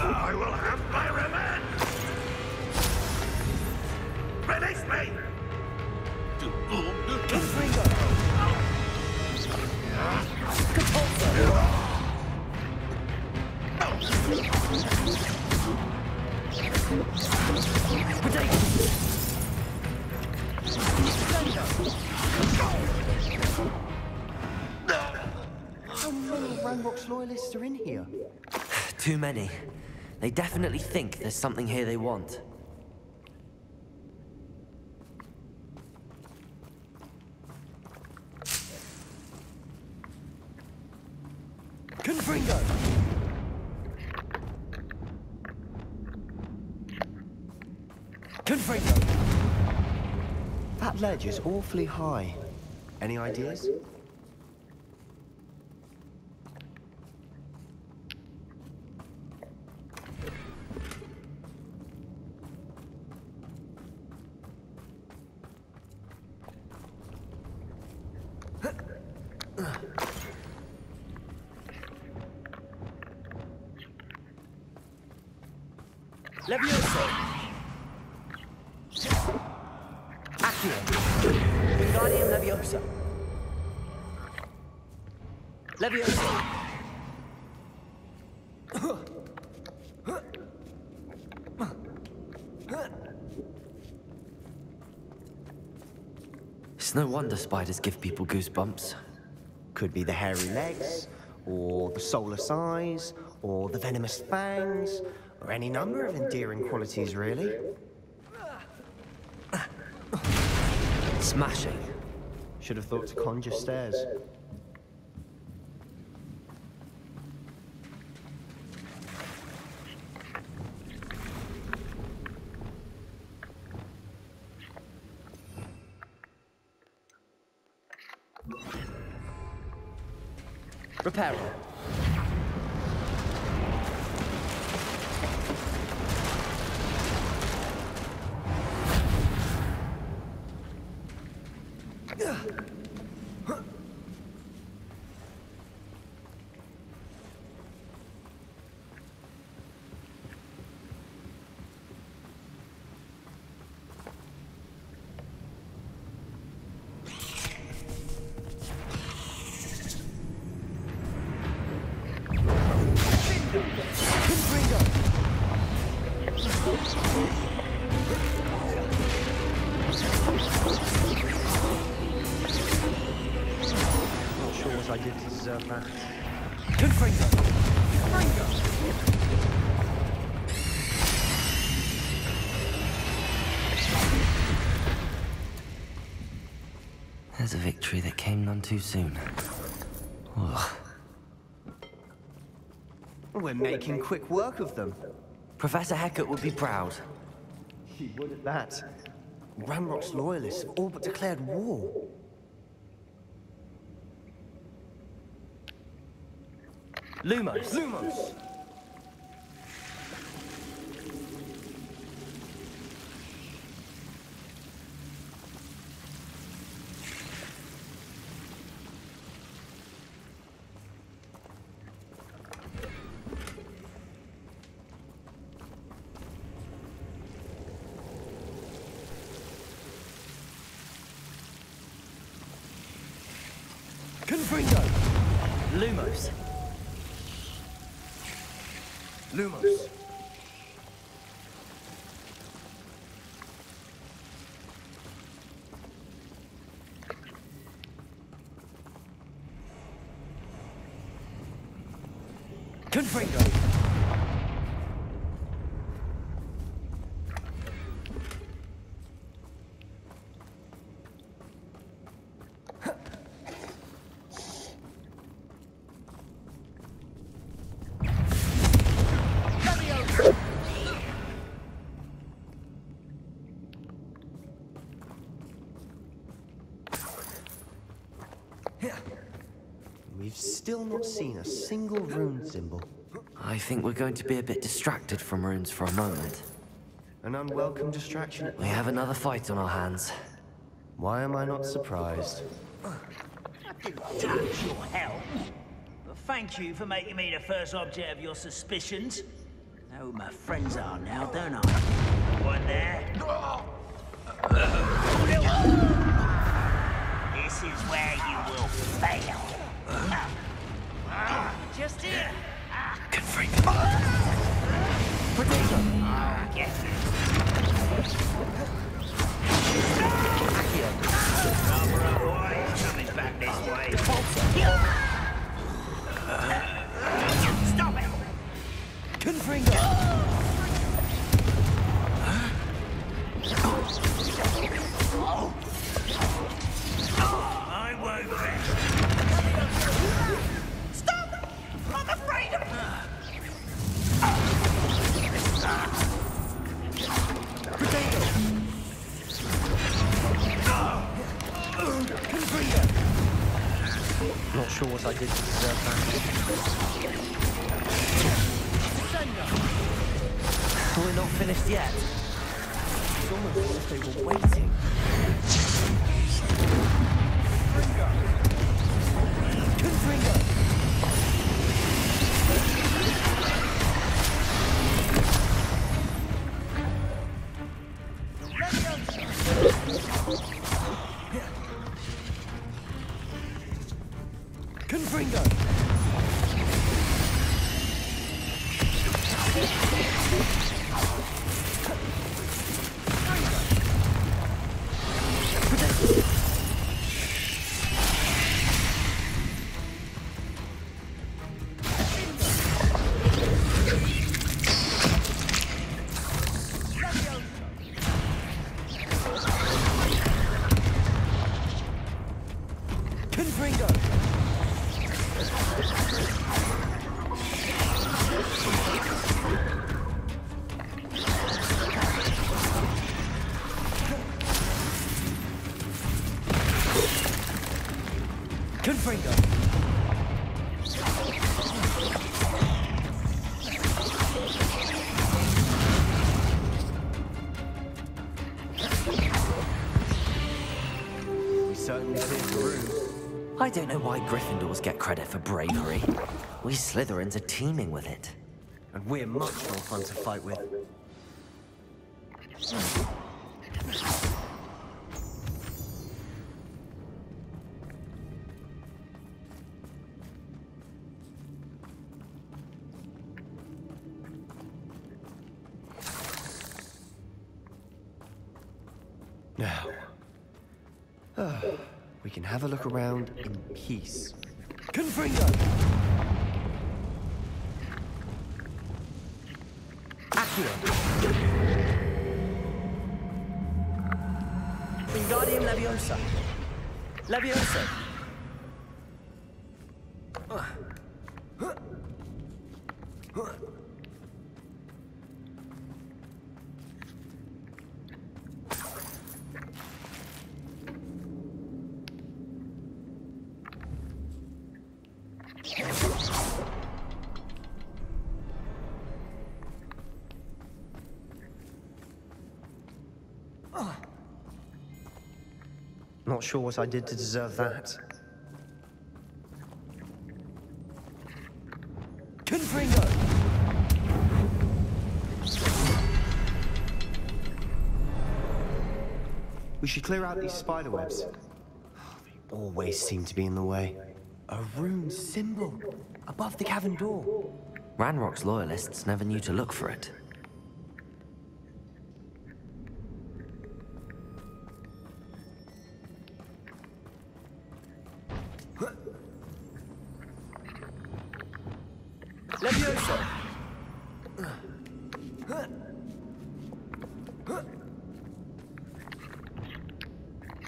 I will have my revenge! Release me! How many Hogwarts loyalists are in here? Too many. They definitely think there's something here they want. Confringo! Confringo! That ledge is awfully high. Any ideas? Levioso! Accio! Wingardium Leviosa! Leviosa! It's no wonder spiders give people goosebumps. Could be the hairy legs, or the soulless eyes, or the venomous fangs, or any number of endearing qualities, really. Smashing. Should have thought to conjure stairs. Reparo. Not sure what I did to deserve that. Confringo! There's a victory that came none too soon. Ugh. We're making quick work of them. Professor Hecat would be proud. He would at that. Ramrock's loyalists have all but declared war. Lumos! Lumos! Confringo! Lumos! Lumos! Confringo! We've still not seen a single rune symbol. I think we're going to be a bit distracted from runes for a moment. An unwelcome distraction. We have another fight on our hands. Why am I not surprised? Touch your help! Thank you for making me the first object of your suspicions. Know who my friends are now, don't I? One there. This is where you will fail. Just here. Good freak. I'll get you. Barbara boy, coming back this way. Stop it! Confringo! I won't let. Stop! I'm afraid of her! Potato! Confringo! Not sure what I did to deserve that. We're not finished yet. It's almost as if they were waiting. Confringo! Confringo! Confringo! Confringo! We certainly cleared the room. I don't know why Gryffindors get credit for bravery. We Slytherins are teeming with it. And we're much more fun to fight with. Now, we can have a look around in peace. Confringo! Accio! Wingardium Leviosa! Leviosa! Not sure what I did to deserve that. Confringo! We should clear out these spider webs. They always seem to be in the way. A rune symbol above the cavern door. Ranrock's loyalists never knew to look for it. Leviosa!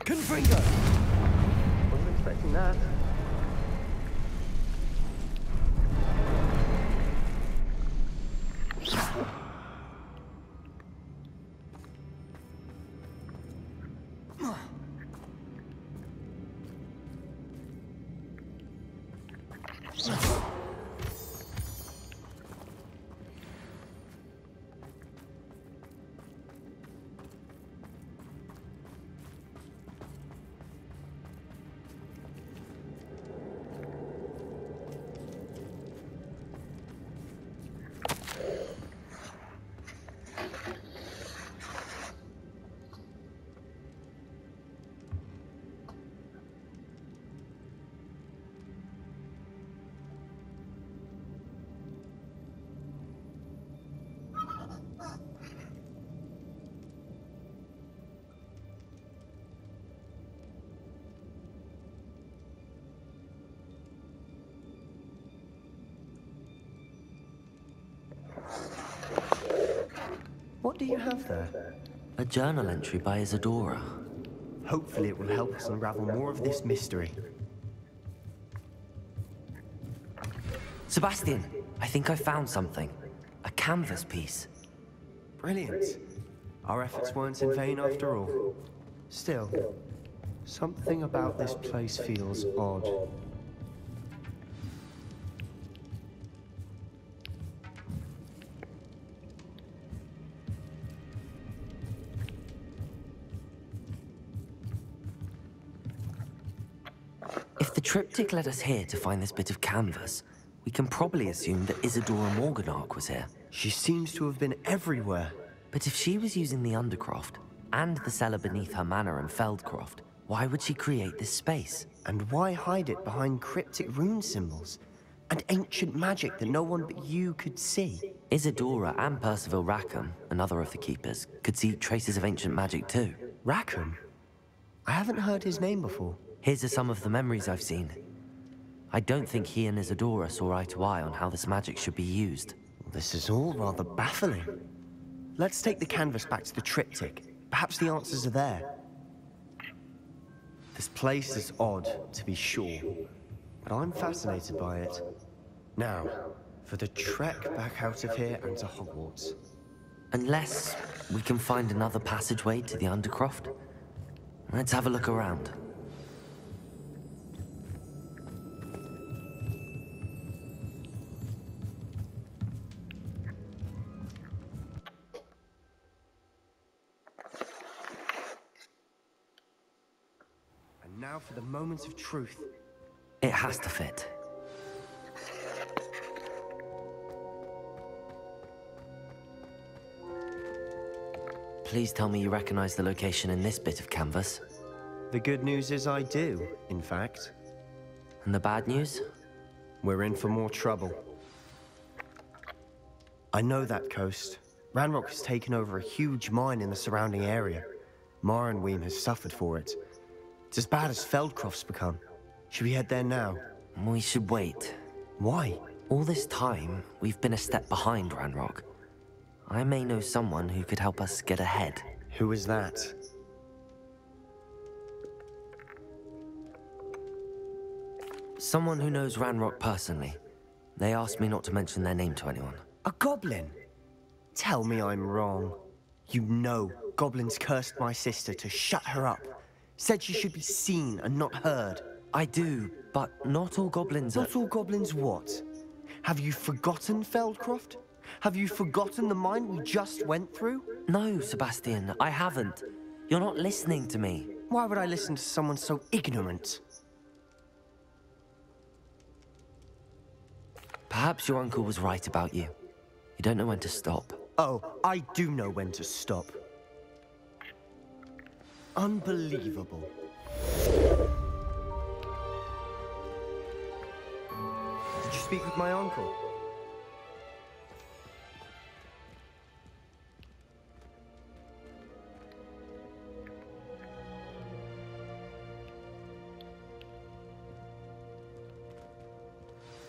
Confringo! Wasn't expecting that. What do you have there? A journal entry by Isadora. Hopefully it will help us unravel more of this mystery. Sebastian, I think I found something. A canvas piece. Brilliant. Our efforts weren't in vain after all. Still, something about this place feels odd. If the triptych led us here to find this bit of canvas, we can probably assume that Isadora Morganach was here. She seems to have been everywhere. But if she was using the Undercroft, and the cellar beneath her manor in Feldcroft, why would she create this space? And why hide it behind cryptic rune symbols? And ancient magic that no one but you could see? Isadora and Percival Rackham, another of the Keepers, could see traces of ancient magic too. Rackham? I haven't heard his name before. Here's some of the memories I've seen. I don't think he and Isadora saw eye to eye on how this magic should be used. This is all rather baffling. Let's take the canvas back to the triptych. Perhaps the answers are there. This place is odd, to be sure, but I'm fascinated by it. Now, for the trek back out of here and to Hogwarts. Unless we can find another passageway to the Undercroft. Let's have a look around. And now for the moment of truth. It has to fit. Please tell me you recognize the location in this bit of canvas. The good news is I do, in fact. And the bad news? We're in for more trouble. I know that coast. Ranrock has taken over a huge mine in the surrounding area. Mornweem has suffered for it. It's as bad as Feldcroft's become. Should we head there now? We should wait. Why? All this time, we've been a step behind Ranrock. I may know someone who could help us get ahead. Who is that? Someone who knows Ranrock personally. They asked me not to mention their name to anyone. A goblin? Tell me I'm wrong. You know goblins cursed my sister to shut her up. Said she should be seen and not heard. I do, but not all goblins are... Not all goblins what? Have you forgotten Feldcroft? Have you forgotten the mine we just went through? No, Sebastian, I haven't. You're not listening to me. Why would I listen to someone so ignorant? Perhaps your uncle was right about you. You don't know when to stop. Oh, I do know when to stop. Unbelievable. Did you speak with my uncle?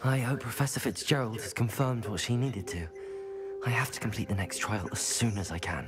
I hope Professor Fitzgerald has confirmed what she needed to. I have to complete the next trial as soon as I can.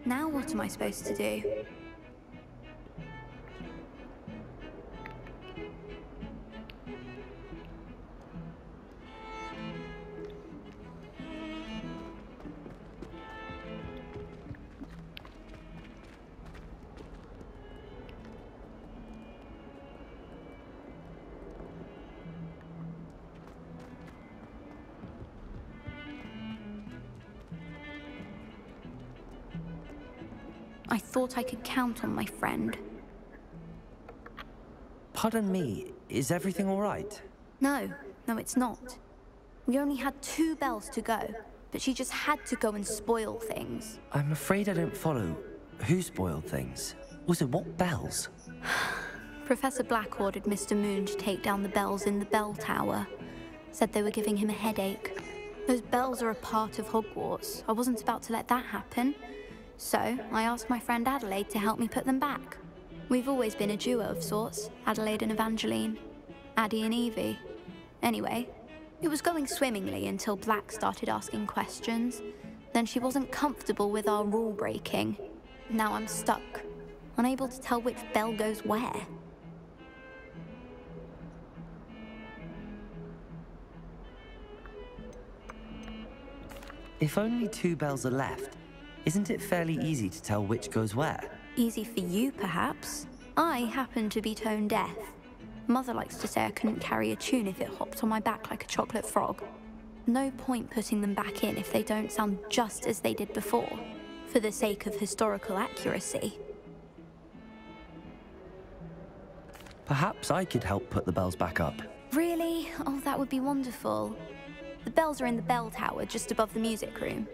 Now what am I supposed to do? I thought I could count on my friend. Pardon me, is everything all right? No, it's not. We only had 2 bells to go, but she just had to go and spoil things. I'm afraid I don't follow. Who spoiled things? Also, what bells? Professor Black ordered Mr. Moon to take down the bells in the bell tower. Said they were giving him a headache. Those bells are a part of Hogwarts. I wasn't about to let that happen. So, I asked my friend Adelaide to help me put them back. We've always been a duo of sorts, Adelaide and Evangeline. Addie and Evie. Anyway, it was going swimmingly until Black started asking questions. Then she wasn't comfortable with our rule breaking. Now I'm stuck, unable to tell which bell goes where. If only 2 bells are left, isn't it fairly easy to tell which goes where? Easy for you, perhaps. I happen to be tone deaf. Mother likes to say I couldn't carry a tune if it hopped on my back like a chocolate frog. No point putting them back in if they don't sound just as they did before, for the sake of historical accuracy. Perhaps I could help put the bells back up. Really? Oh, that would be wonderful. The bells are in the bell tower just above the music room.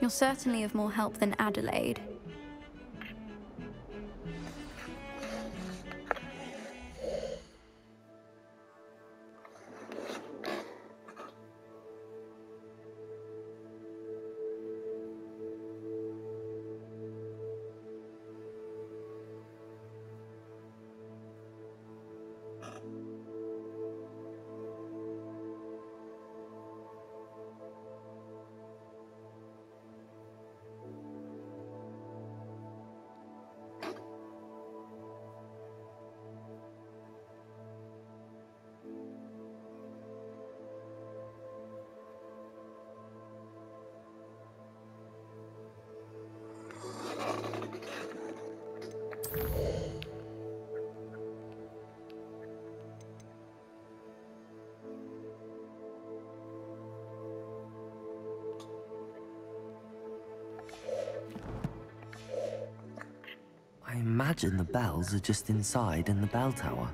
You're certainly of more help than Adelaide. I imagine the bells are just inside in the bell tower.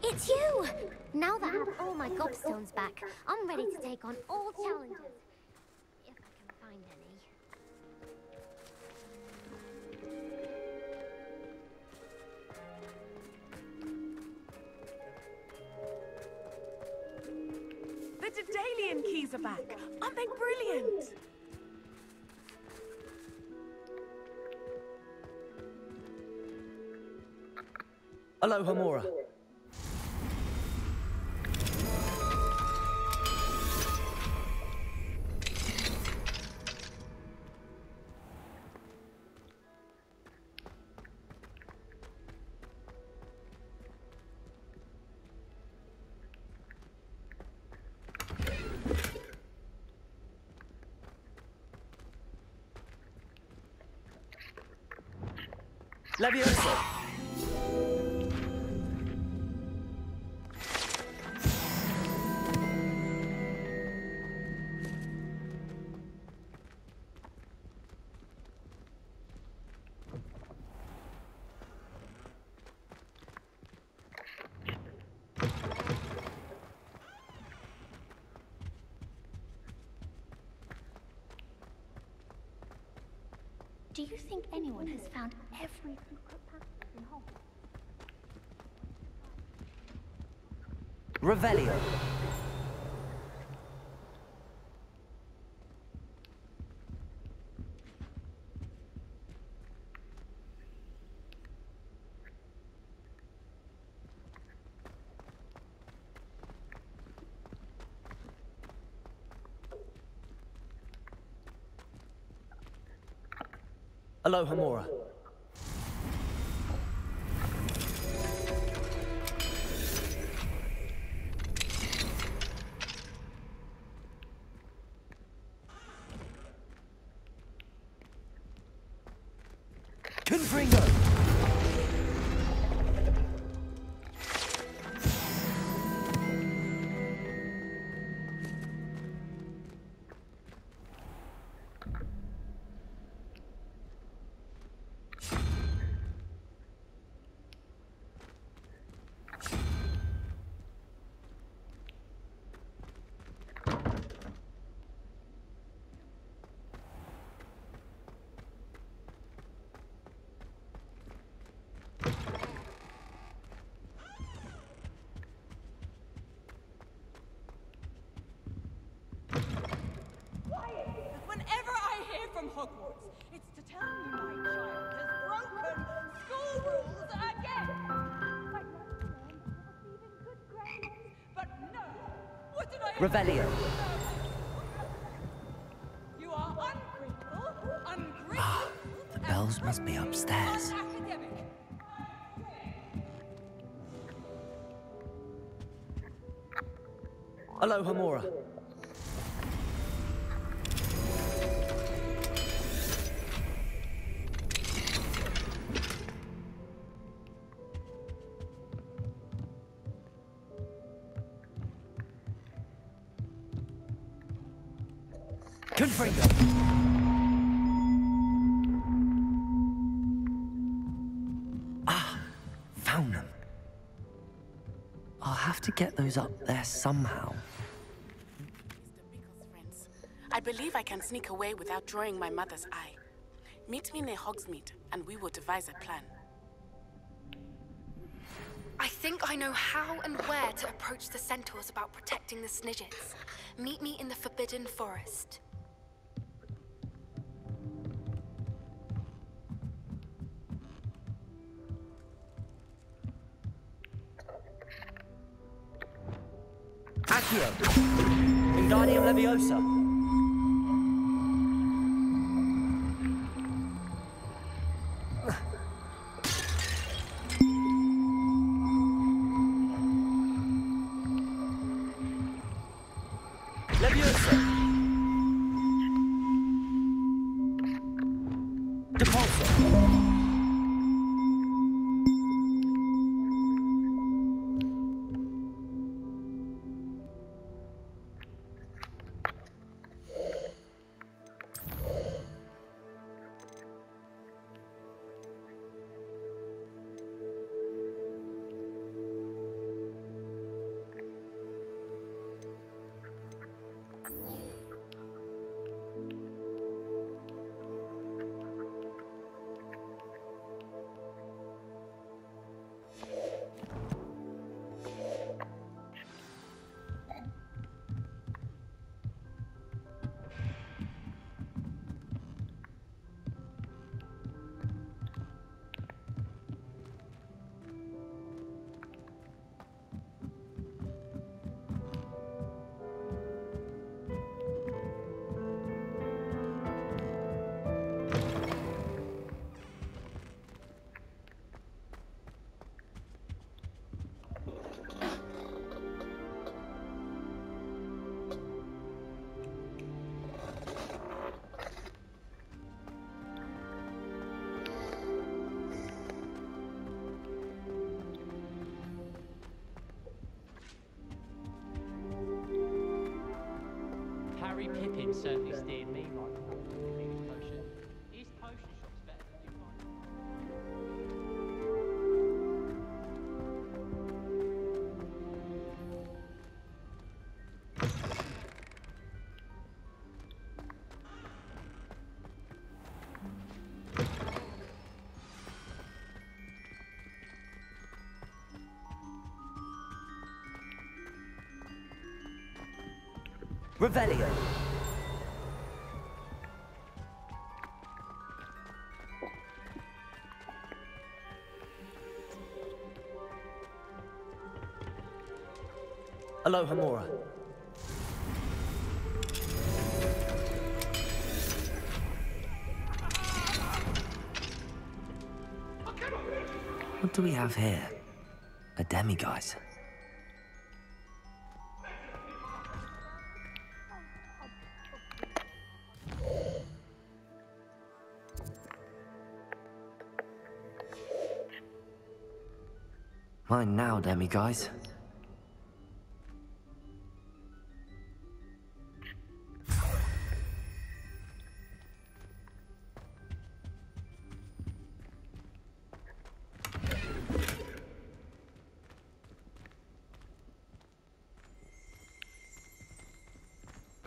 It's you! Now that I have all my gobstones back, I'm ready to take on all challenges. If I can find any. The Daedalian keys are back. Aren't they brilliant? Aloha, Mora. Leviosa! Do you think anyone has found every secret passage in Hogwarts? Revelio. Aloha Mora. Confringo! Whenever I hear from Hogwarts, it's to tell me my child has broken school rules again. I'd like to learn that you're receiving good grades. But no! What did I ever Revelio. do? You are ungrateful, The bells must be upstairs. unacademic. Aloha Mora. Confringo! Ah, found them. I'll have to get those up there somehow. Mr. Pickle's friends. I believe I can sneak away without drawing my mother's eye. Meet me near Hogsmeade, and we will devise a plan. I think I know how and where to approach the centaurs about protecting the Snidgets. Meet me in the Forbidden Forest. Accio! Wingardium Leviosa! Leviosa! Depulso! Harry Pippin certainly steered me right from the biggest potion. His potion shop's better than mine. Revelio! Aloha Mora. do we have here? A demiguise. Mine now, demiguise.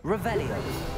Revelio.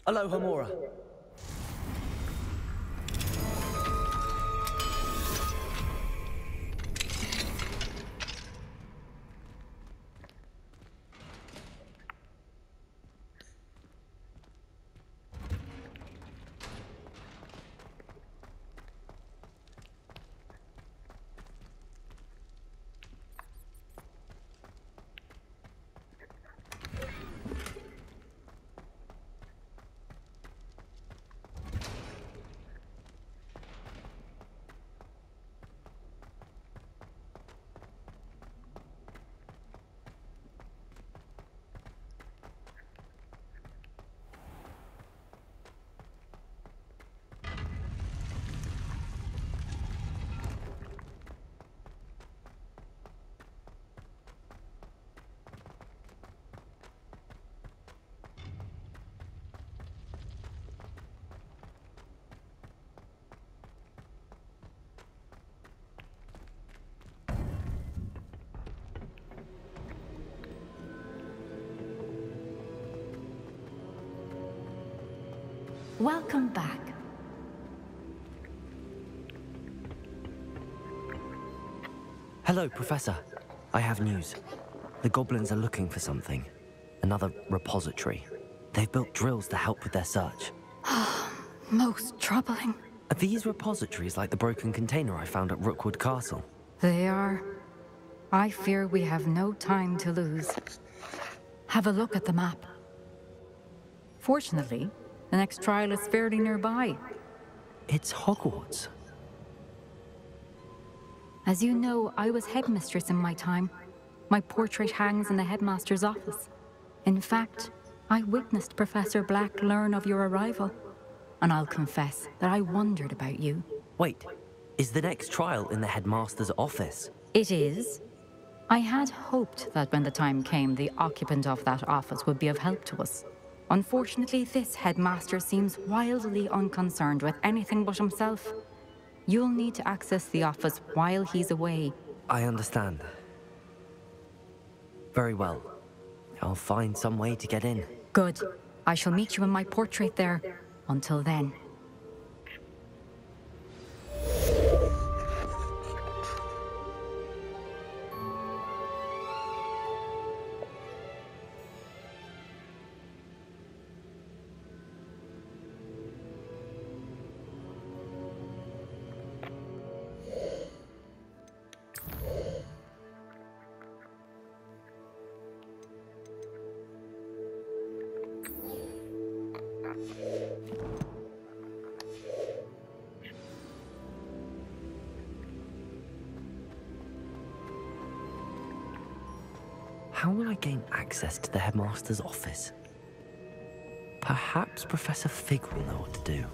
Aloha Mora. Welcome back. Hello, Professor. I have news. The goblins are looking for something. Another repository. They've built drills to help with their search. Most troubling. Are these repositories like the broken container I found at Rookwood Castle? They are. I fear we have no time to lose. Have a look at the map. Fortunately, the next trial is fairly nearby. It's Hogwarts. As you know, I was headmistress in my time. My portrait hangs in the headmaster's office. In fact, I witnessed Professor Black learn of your arrival. And I'll confess that I wondered about you. Wait, is the next trial in the headmaster's office? It is. I had hoped that when the time came, the occupant of that office would be of help to us. Unfortunately, this headmaster seems wildly unconcerned with anything but himself. You'll need to access the office while he's away. I understand. Very well. I'll find some way to get in. Good. I shall meet you in my portrait there. Until then. How will I gain access to the headmaster's office? Perhaps Professor Fig will know what to do.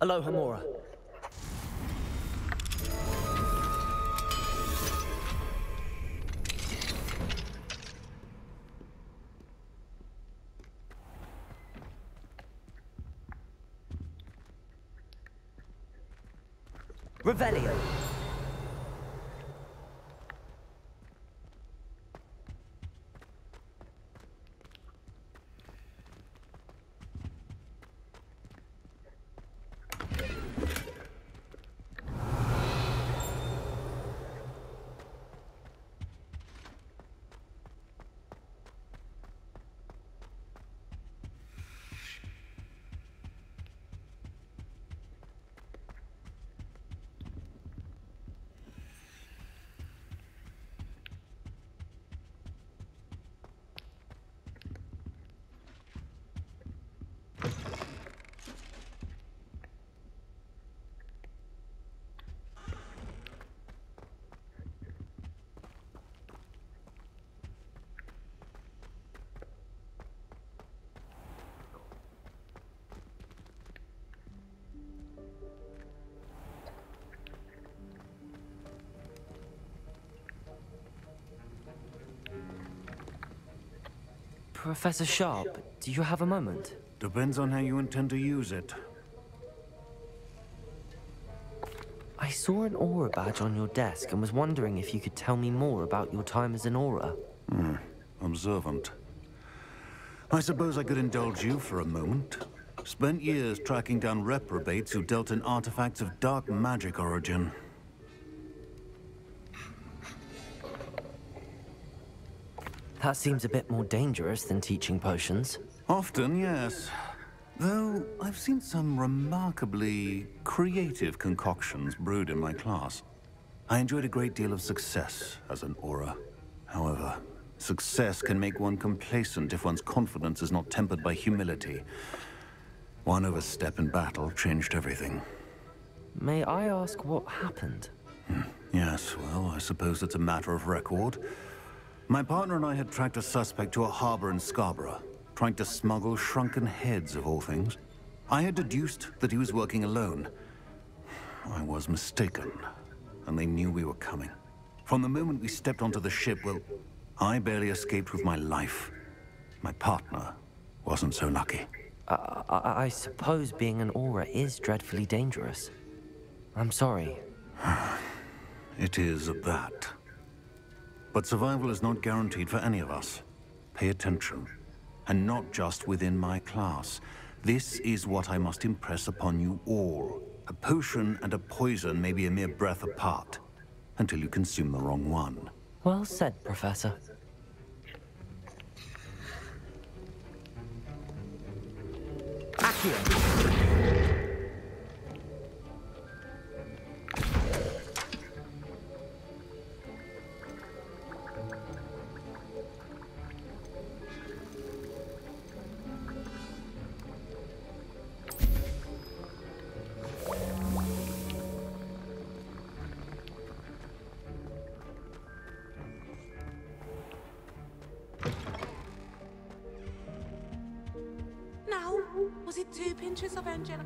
Aloha, Mora. Revelio. Professor Sharp, do you have a moment? Depends on how you intend to use it. I saw an aura badge on your desk and was wondering if you could tell me more about your time as an aura. Observant. I suppose I could indulge you for a moment. Spent years tracking down reprobates who dealt in artifacts of dark magic origin. That seems a bit more dangerous than teaching potions. Often, yes. Though I've seen some remarkably creative concoctions brewed in my class. I enjoyed a great deal of success as an aura. However, success can make one complacent if one's confidence is not tempered by humility. One overstep in battle changed everything. May I ask what happened? Yes, well, I suppose it's a matter of record. My partner and I had tracked a suspect to a harbor in Scarborough, trying to smuggle shrunken heads of all things. I had deduced that he was working alone. I was mistaken, and they knew we were coming. From the moment we stepped onto the ship, well, I barely escaped with my life. My partner wasn't so lucky. I suppose being an aura is dreadfully dangerous. I'm sorry. It is at that. But survival is not guaranteed for any of us. Pay attention. And not just within my class. This is what I must impress upon you all. A potion and a poison may be a mere breath apart, until you consume the wrong one. Well said, Professor. Accio! Now, was it 2 pinches of Angelica?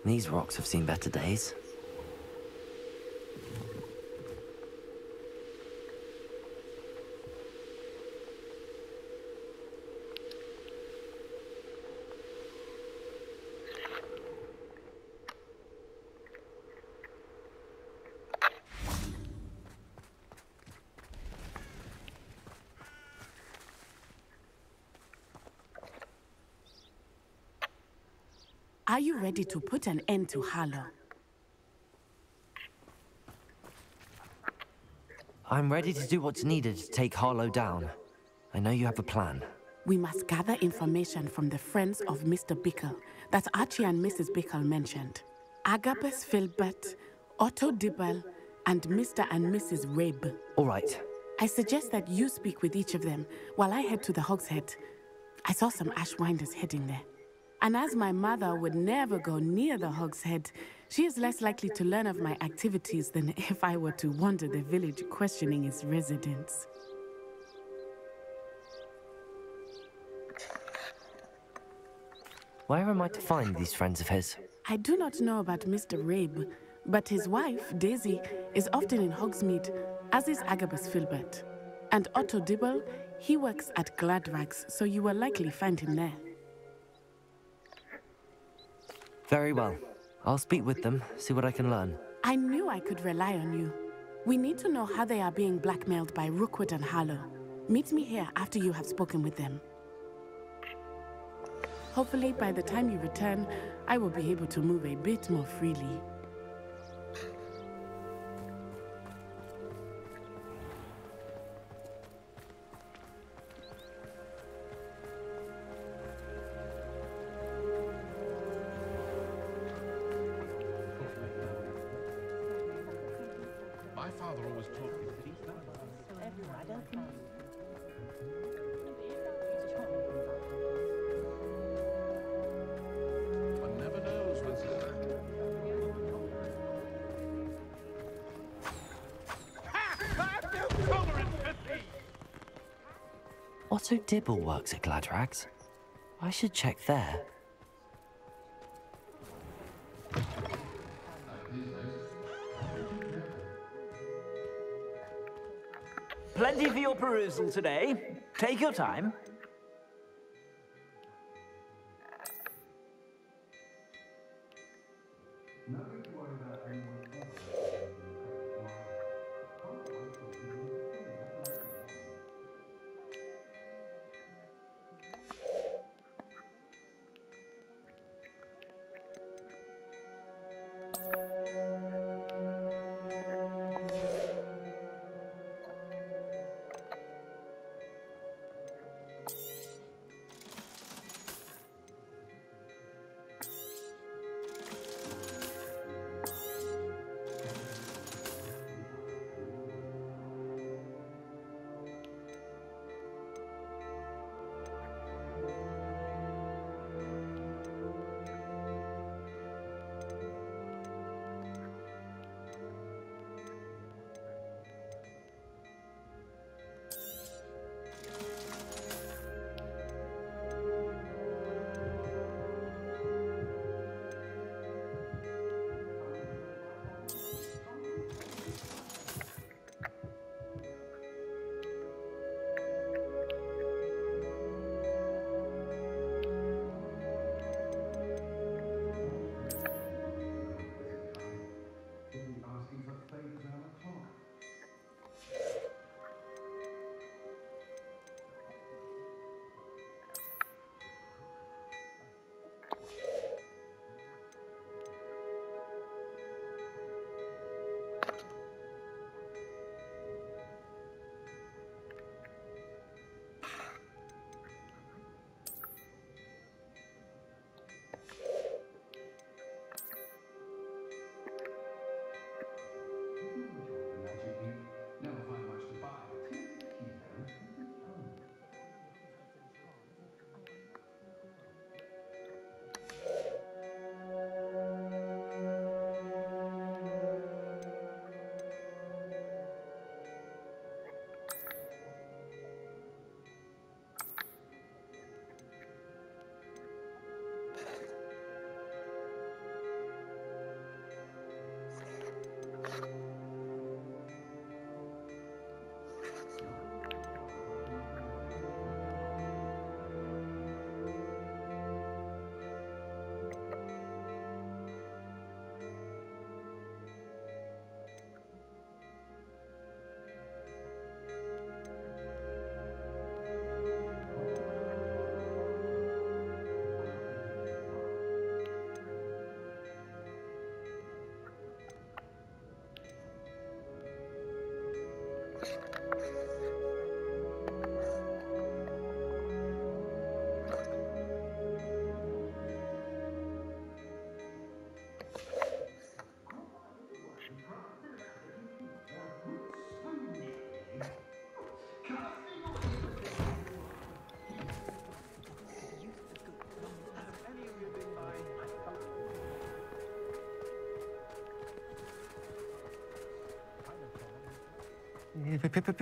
These rocks have seen better days. Are you ready to put an end to Harlow? I'm ready to do what's needed to take Harlow down. I know you have a plan. We must gather information from the friends of Mr. Bickle that Archie and Mrs. Bickle mentioned. Agabus Filbert, Otto Dibble, and Mr. and Mrs. Rabe. All right. I suggest that you speak with each of them while I head to the Hogshead. I saw some Ashwinders heading there. And as my mother would never go near the Hogshead, she is less likely to learn of my activities than if I were to wander the village questioning its residents. Where am I to find these friends of his? I do not know about Mr. Rabe, but his wife, Daisy, is often in Hogsmeade, as is Agabus Filbert. And Otto Dibble, he works at Gladrags, so you will likely find him there. Very well. I'll speak with them, see what I can learn. I knew I could rely on you. We need to know how they are being blackmailed by Rookwood and Harlow. Meet me here after you have spoken with them. Hopefully, by the time you return, I will be able to move a bit more freely. My father always taught me that he's not. One never knows what's going. Otto Dibble works at Gladrags. I should check there. Plenty for your perusal today. Take your time.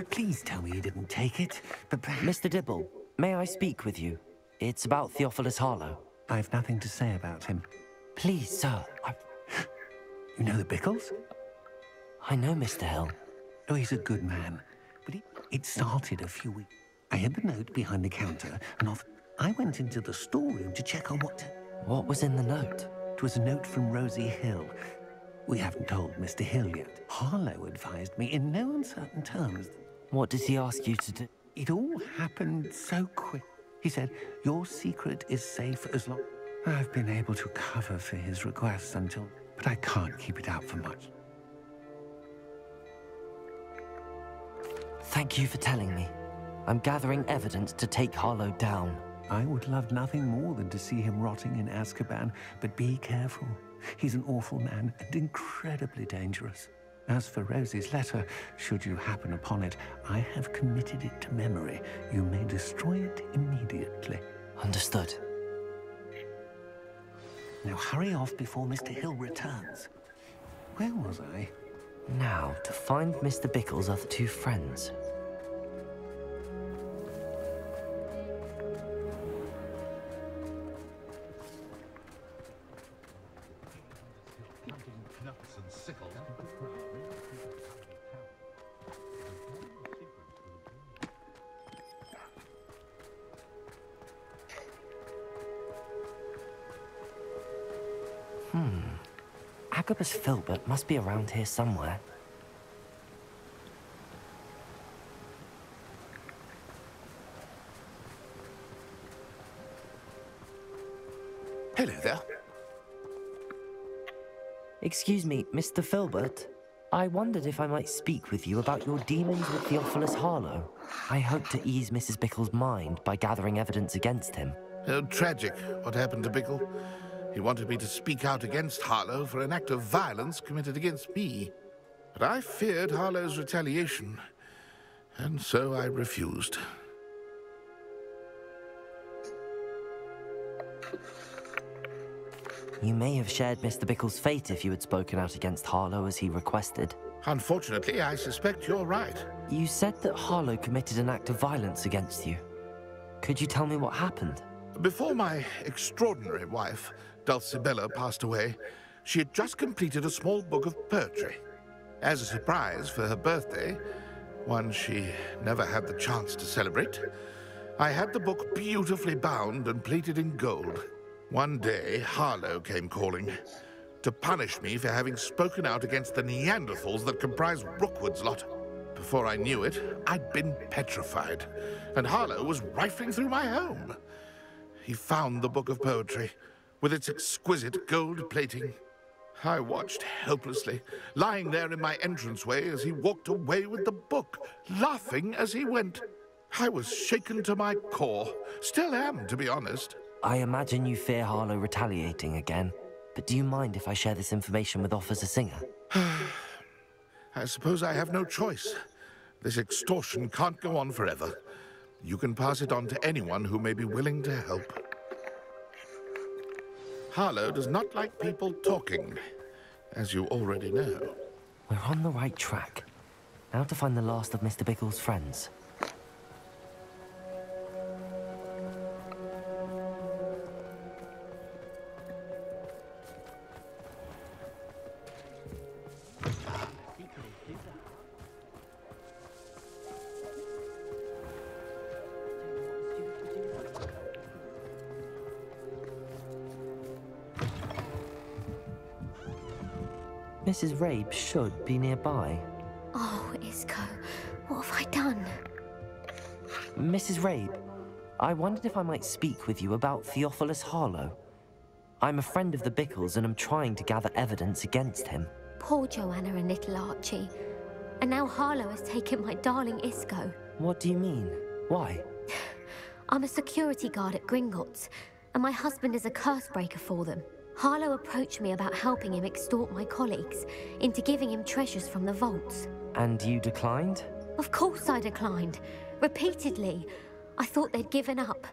Please tell me you didn't take it. Mr. Dibble, may I speak with you? It's about Theophilus Harlow. I've nothing to say about him. Please, sir, You know the Bickles? I know Mr. Hill. Oh, he's a good man. But it started a few weeks. I had the note behind the counter, and I went into the storeroom to check on what... What was in the note? It was a note from Rosie Hill. We haven't told Mr. Hill yet. Harlow advised me in no uncertain terms. What did he ask you to do? It all happened so quick. He said, your secret is safe as long... I've been able to cover for his requests until... But I can't keep it out for much. Thank you for telling me. I'm gathering evidence to take Harlow down. I would love nothing more than to see him rotting in Azkaban, but be careful. He's an awful man and incredibly dangerous. As for Rosie's letter, should you happen upon it, I have committed it to memory. You may destroy it immediately. Understood. Now hurry off before Mr. Hill returns. Where was I? Now, to find Mr. Bickle's other two friends. Agabus Filbert must be around here somewhere. Hello there. Excuse me, Mr. Filbert. I wondered if I might speak with you about your dealings with Theophilus Harlow. I hope to ease Mrs. Bickle's mind by gathering evidence against him. Oh, tragic what happened to Bickle. He wanted me to speak out against Harlow for an act of violence committed against me. But I feared Harlow's retaliation, and so I refused. You may have shared Mr. Bickle's fate if you had spoken out against Harlow as he requested. Unfortunately, I suspect you're right. You said that Harlow committed an act of violence against you. Could you tell me what happened? Before my extraordinary wife, Dulcibella, passed away, she had just completed a small book of poetry. As a surprise for her birthday, one she never had the chance to celebrate, I had the book beautifully bound and plated in gold. One day, Harlow came calling to punish me for having spoken out against the Neanderthals that comprise Rookwood's lot. Before I knew it, I'd been petrified, and Harlow was rifling through my home. He found the book of poetry, with its exquisite gold plating. I watched helplessly, lying there in my entranceway as he walked away with the book, laughing as he went. I was shaken to my core. Still am, to be honest. I imagine you fear Harlow retaliating again, but do you mind if I share this information with Officer Singer? I suppose I have no choice. This extortion can't go on forever. You can pass it on to anyone who may be willing to help. Harlow does not like people talking, as you already know. We're on the right track. Now to find the last of Mr. Bickle's friends. Mrs. Rabe should be nearby. Oh, Isco, what have I done? Mrs. Rabe, I wondered if I might speak with you about Theophilus Harlow. I'm a friend of the Bickles and I'm trying to gather evidence against him. Poor Joanna and little Archie. And now Harlow has taken my darling Isco. What do you mean? Why? I'm a security guard at Gringotts, and my husband is a curse breaker for them. Harlow approached me about helping him extort my colleagues into giving him treasures from the vaults. And you declined? Of course I declined. Repeatedly. I thought they'd given up,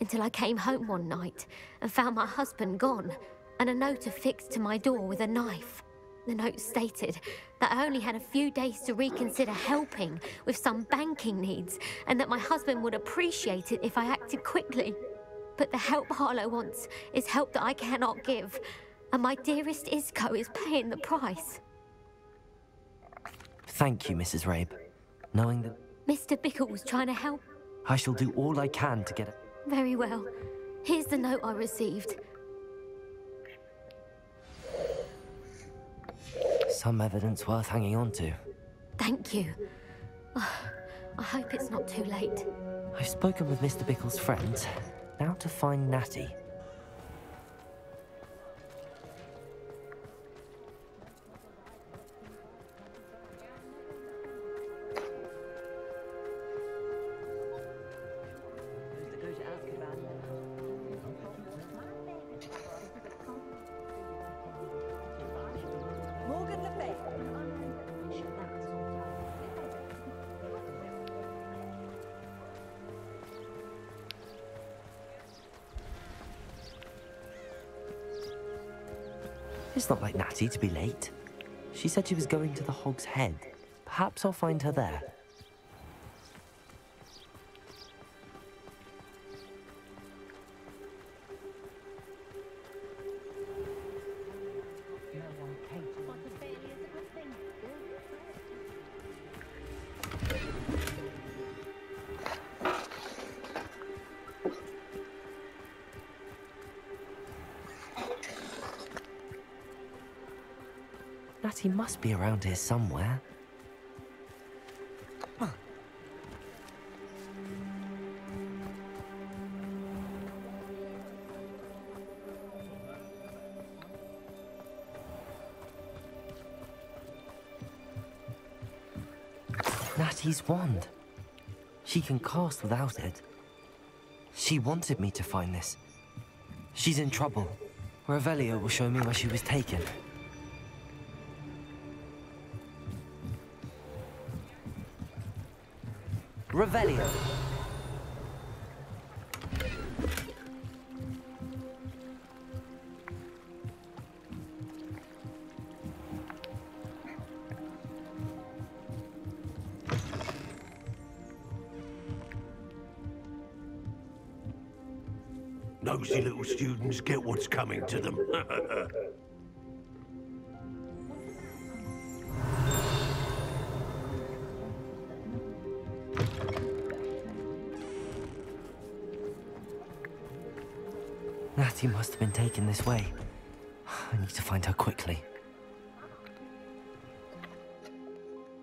until I came home one night and found my husband gone, and a note affixed to my door with a knife. The note stated that I only had a few days to reconsider helping with some banking needs, and that my husband would appreciate it if I acted quickly. But the help Harlow wants is help that I cannot give, and my dearest Isco is paying the price. Thank you, Mrs. Rabe. Knowing that Mr. Bickle was trying to help. I shall do all I can to get it. Very well. Here's the note I received. Some evidence worth hanging on to. Thank you. I hope it's not too late. I've spoken with Mr. Bickle's friends. Now to find Natty. It's not like Natty to be late. She said she was going to the Hog's Head. Perhaps I'll find her there. Natty must be around here somewhere. Natty's wand. She can cast without it. She wanted me to find this. She's in trouble. Revelio will show me where she was taken. Revelio. Nosy little students get what's coming to them. Natty must have been taken this way. I need to find her quickly.